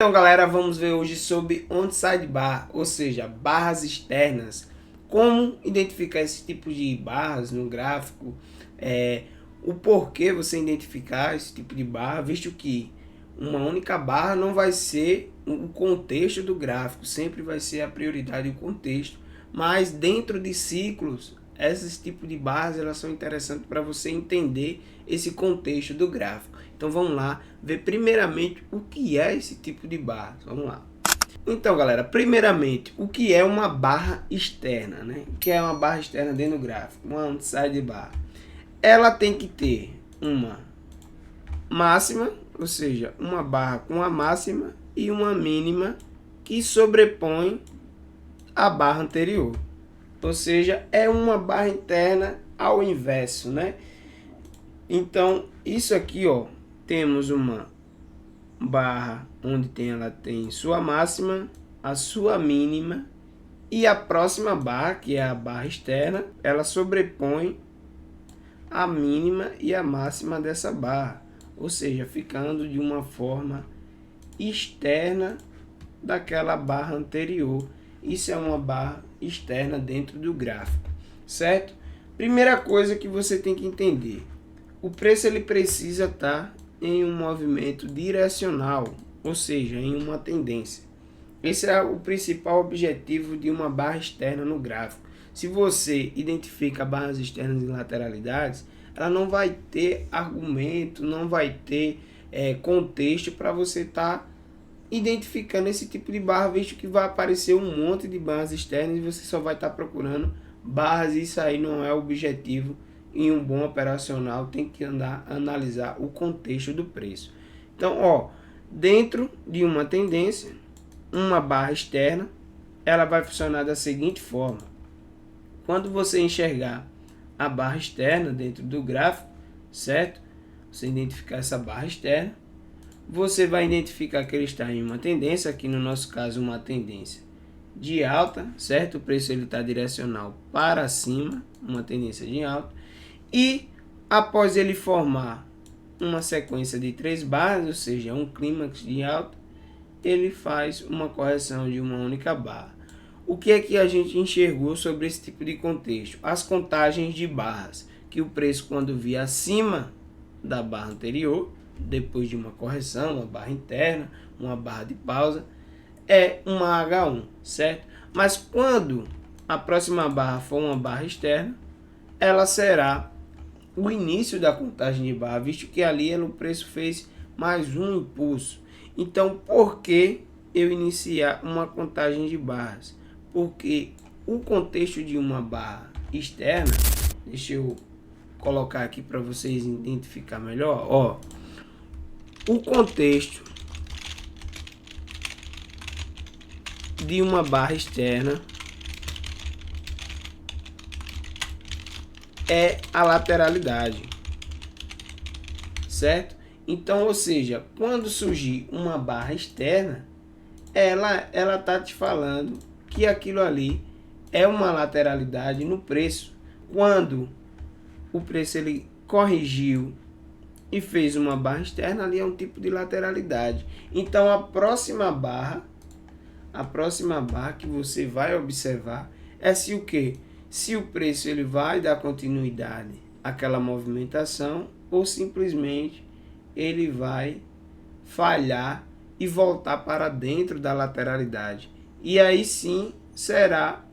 Então, galera, vamos ver hoje sobre on-side bar, ou seja, barras externas. Como identificar esse tipo de barras no gráfico, o porquê você identificar esse tipo de barra, visto que uma única barra não vai ser o contexto do gráfico, sempre vai ser a prioridade o contexto, mas dentro de ciclos, esses tipos de barras elas são interessantes para você entender esse contexto do gráfico. Então vamos lá ver primeiramente o que é esse tipo de barra. Vamos lá. Então, galera, primeiramente, o que é uma barra externa, né? O que é uma barra externa dentro do gráfico? Uma on-side bar. Ela tem que ter uma máxima, ou seja, uma barra com a máxima e uma mínima que sobrepõe a barra anterior. Ou seja, é uma barra interna ao inverso, né? Então, isso aqui, ó, temos uma barra onde ela tem sua máxima, a sua mínima e a próxima barra, que é a barra externa, ela sobrepõe a mínima e a máxima dessa barra, ou seja, ficando de uma forma externa daquela barra anterior. Isso é uma barra externa dentro do gráfico, certo? Primeira coisa que você tem que entender, o preço ele precisa estar em um movimento direcional, ou seja, em uma tendência. Esse é o principal objetivo de uma barra externa no gráfico. Se você identifica barras externas e lateralidades, ela não vai ter argumento, não vai ter contexto para você estar identificando esse tipo de barra, visto que vai aparecer um monte de barras externas e você só vai estar procurando barras. Isso aí não é o objetivo. Em um bom operacional tem que analisar o contexto do preço. Então, ó, dentro de uma tendência, uma barra externa, ela vai funcionar da seguinte forma. Quando você enxergar a barra externa dentro do gráfico, certo? Você identificar essa barra externa, você vai identificar que ele está em uma tendência, aqui no nosso caso uma tendência de alta, certo? O preço ele está direcional para cima, uma tendência de alta. E após ele formar uma sequência de 3 barras, ou seja, um clímax de alta, ele faz uma correção de uma única barra. O que é que a gente enxergou sobre esse tipo de contexto? As contagens de barras, que o preço quando via acima da barra anterior, depois de uma correção, uma barra interna, uma barra de pausa, é uma H1, certo? Mas quando a próxima barra for uma barra externa, ela será o início da contagem de barra, visto que ali o preço fez mais um impulso. Então, por que eu iniciar uma contagem de barras? Porque o contexto de uma barra externa, deixa eu colocar aqui para vocês identificar melhor, ó, o contexto de uma barra externa é a lateralidade, certo? Então, ou seja, quando surgir uma barra externa, ela tá te falando que aquilo ali é uma lateralidade no preço. Quando o preço ele corrigiu e fez uma barra externa, ali é um tipo de lateralidade. Então, a próxima barra que você vai observar é se o que? Se o preço ele vai dar continuidade àquela movimentação ou simplesmente ele vai falhar e voltar para dentro da lateralidade. E aí sim será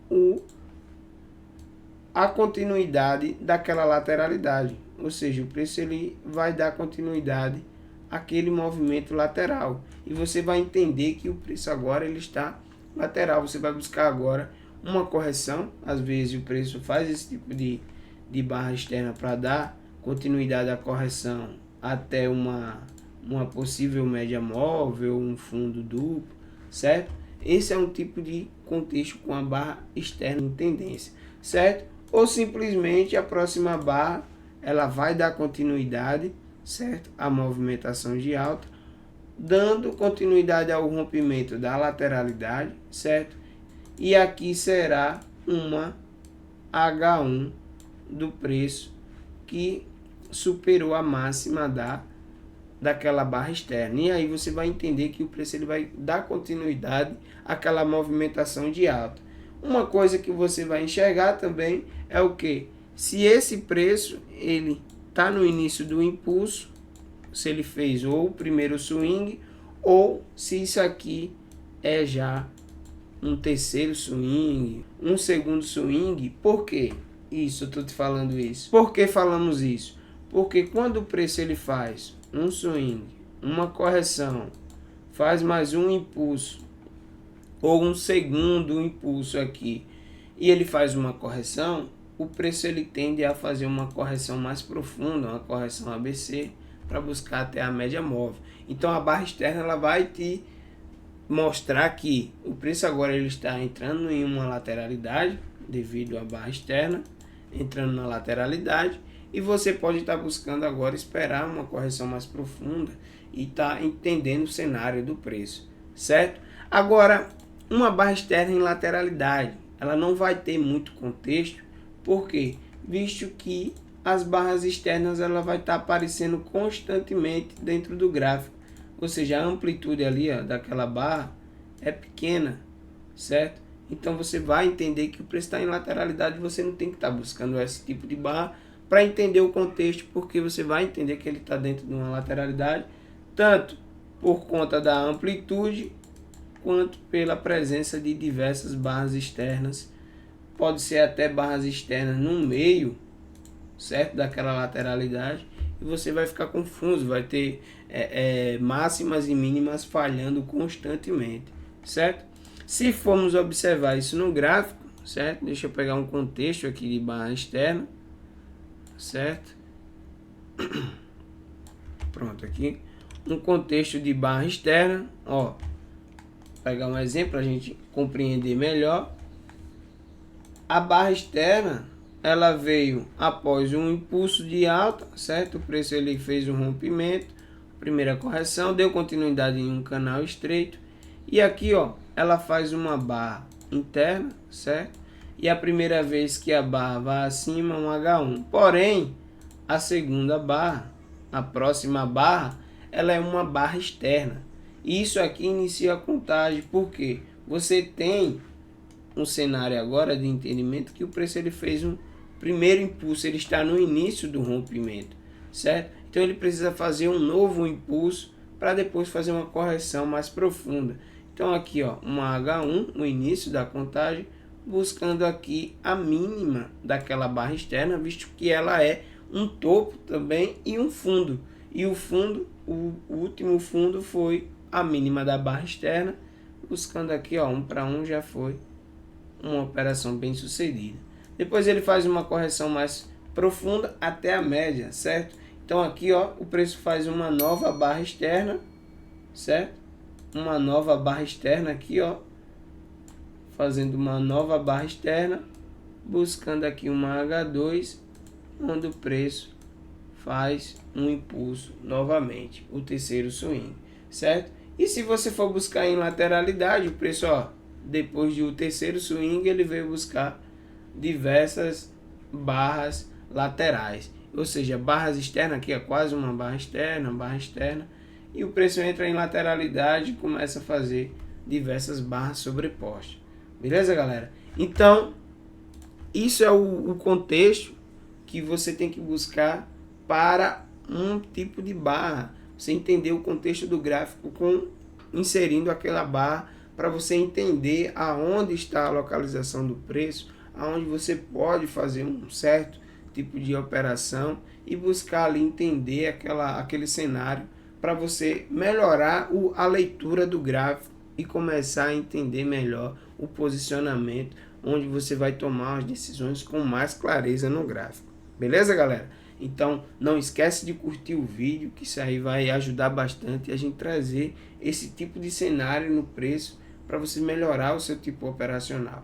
a continuidade daquela lateralidade. Ou seja, o preço ele vai dar continuidade àquele movimento lateral. E você vai entender que o preço agora ele está lateral. Você vai buscar agora uma correção. Às vezes o preço faz esse tipo de barra externa para dar continuidade à correção até uma possível média móvel, um fundo duplo, certo? Esse é um tipo de contexto com a barra externa em tendência, certo? Ou simplesmente a próxima barra ela vai dar continuidade, certo? A movimentação de alta, dando continuidade ao rompimento da lateralidade, certo? E aqui será uma H1 do preço que superou a máxima da daquela barra externa. E aí você vai entender que o preço ele vai dar continuidade àquela movimentação de alta. Uma coisa que você vai enxergar também é o que? Se esse preço ele está no início do impulso, se ele fez ou o primeiro swing, ou se isso aqui é já um terceiro swing, um segundo swing. Por quê? Isso, eu estou te falando isso. Por que falamos isso? Porque quando o preço ele faz um swing, uma correção, faz mais um impulso, ou um segundo impulso aqui, e ele faz uma correção, o preço ele tende a fazer uma correção mais profunda, uma correção ABC, para buscar até a média móvel. Então a barra externa ela vai te mostrar que o preço agora ele está entrando em uma lateralidade devido à barra externa, entrando na lateralidade, e você pode estar buscando agora esperar uma correção mais profunda e estar entendendo o cenário do preço, certo? Agora, uma barra externa em lateralidade, ela não vai ter muito contexto, porque visto que as barras externas ela vai estar aparecendo constantemente dentro do gráfico, ou seja, a amplitude ali ó, daquela barra é pequena, certo? Então você vai entender que o preço está em lateralidade, você não tem que estar buscando esse tipo de barra para entender o contexto, porque você vai entender que ele está dentro de uma lateralidade, tanto por conta da amplitude, quanto pela presença de diversas barras externas. Pode ser até barras externas no meio, certo, daquela lateralidade, e você vai ficar confuso, vai ter máximas e mínimas falhando constantemente, certo? Se formos observar isso no gráfico, certo? Deixa eu pegar um contexto aqui de barra externa, certo? Pronto, aqui um contexto de barra externa, ó, pegar um exemplo para a gente compreender melhor. A barra externa ela veio após um impulso de alta, certo? O preço ele fez um rompimento, primeira correção, deu continuidade em um canal estreito, e aqui ó, ela faz uma barra interna, certo? E a primeira vez que a barra vai acima, um H1. Porém, a segunda barra, a próxima barra, ela é uma barra externa. E isso aqui inicia a contagem, porque você tem um cenário agora de entendimento que o preço ele fez um primeiro impulso, ele está no início do rompimento, certo? Então ele precisa fazer um novo impulso para depois fazer uma correção mais profunda. Então aqui ó, uma H1 no início da contagem, buscando aqui a mínima daquela barra externa, visto que ela é um topo também e um fundo. E o fundo, o último fundo foi a mínima da barra externa, buscando aqui ó, 1 para 1 já foi uma operação bem sucedida. Depois ele faz uma correção mais profunda até a média, certo? Então aqui ó, o preço faz uma nova barra externa, certo? Uma nova barra externa aqui ó, fazendo uma nova barra externa, buscando aqui uma H2, onde o preço faz um impulso novamente, o terceiro swing, certo? E se você for buscar em lateralidade, o preço ó, depois de o terceiro swing ele veio buscar diversas barras laterais, ou seja, barras externas aqui é quase uma barra externa, e o preço entra em lateralidade e começa a fazer diversas barras sobrepostas. Beleza, galera? Então, isso é o contexto que você tem que buscar para um tipo de barra. Você entender o contexto do gráfico inserindo aquela barra para você entender aonde está a localização do preço, aonde você pode fazer um certo tipo de operação e buscar ali entender aquele cenário para você melhorar a leitura do gráfico e começar a entender melhor o posicionamento, onde você vai tomar as decisões com mais clareza no gráfico. Beleza, galera? Então, não esquece de curtir o vídeo, que isso aí vai ajudar bastante a gente trazer esse tipo de cenário no preço para você melhorar o seu tipo operacional.